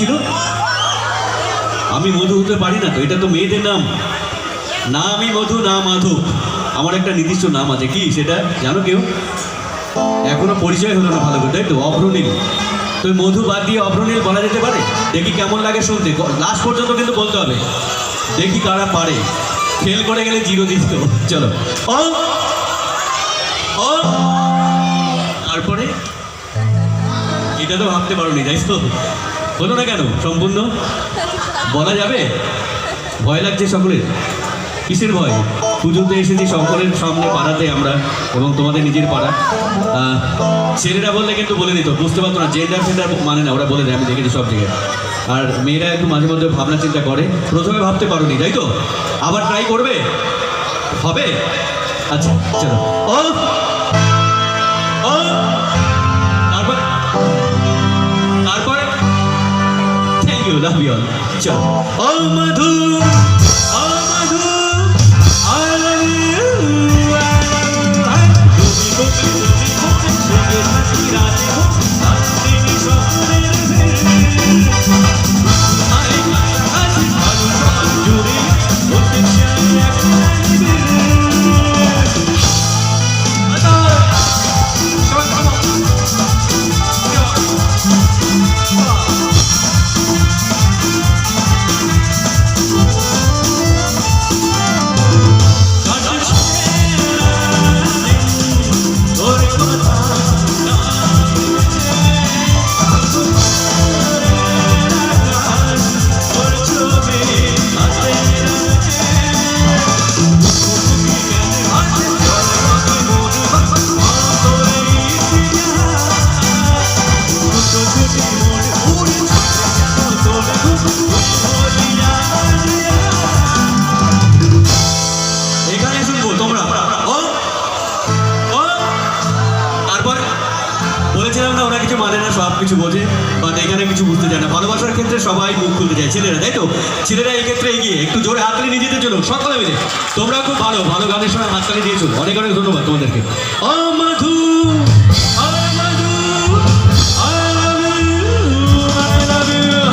ছিল? আমি মধু হতে পারি না তো, এটা তো মেয়েদের নাম। না আমি মধু, না মাধব, আমার একটা নির্দিষ্ট নাম আছে। কি সেটা জানো কেউ? এখনো পরিচয় হলো না ভালো করে, তাই তো? অভ্রনীল। তো মধু বাদ দিয়ে অভ্রনীল বলা যেতে পারে? দেখি কেমন লাগে শুনতে, লাস্ট পর্যন্ত কিন্তু বলতে হবে, দেখি কারা পারে। ফেল করে গেলে জিরো দিত। চলো ও ও, তারপরে এটা তো ভাবতে পারোনি, তাই তো? হলো না কেন সম্পূর্ণ? বলা যাবে? ভয় লাগছে সকলের? কিসের ভয়? পুজোতে এসেছি সকলের সামনে, পাড়াতে আমরা, এবং তোমাদের নিজের পাড়া। ছেলেরা বললে কিন্তু বলে দিত, বুঝতে পারতো না, জেন্ডার ফেন্ডার মানে না, ওরা বলে দেয়, আমি দেখেছি সব জায়গায়। আর মেয়েরা একটু মাঝে মধ্যে ভাবনা চিন্তা করে। প্রথমে ভাবতে পারোনি, তাই তো? আবার ট্রাই করবে? হবে? আচ্ছা চলো ও ও, তারপর তারপর thank you, love you all. চলো ও মধু, ও মধু, I love you, I love you, সব কিছু বোঝে, বাট এখানে কিছু বুঝতে চায় না। ভালোবাসার ক্ষেত্রে সবাই মুখ খুলতে চায়, ছেলেরা, তাই তো? ছেলেরা এই ক্ষেত্রে এগিয়ে, একটু জোরে হাততালি নিয়ে যেতে চলো সকলে মিলে। তোমরা খুব ভালো ভালো গানের সময় হাততালি দিয়েছো, অনেক অনেক ধন্যবাদ তোমাদেরকে। ও মধু, ও মধু, I love you, I love you,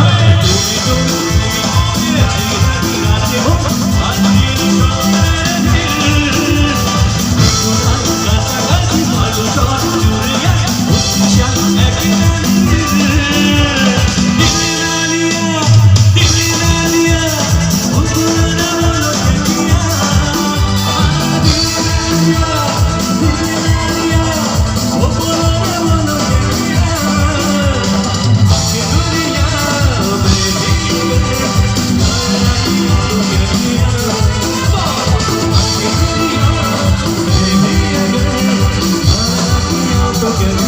together.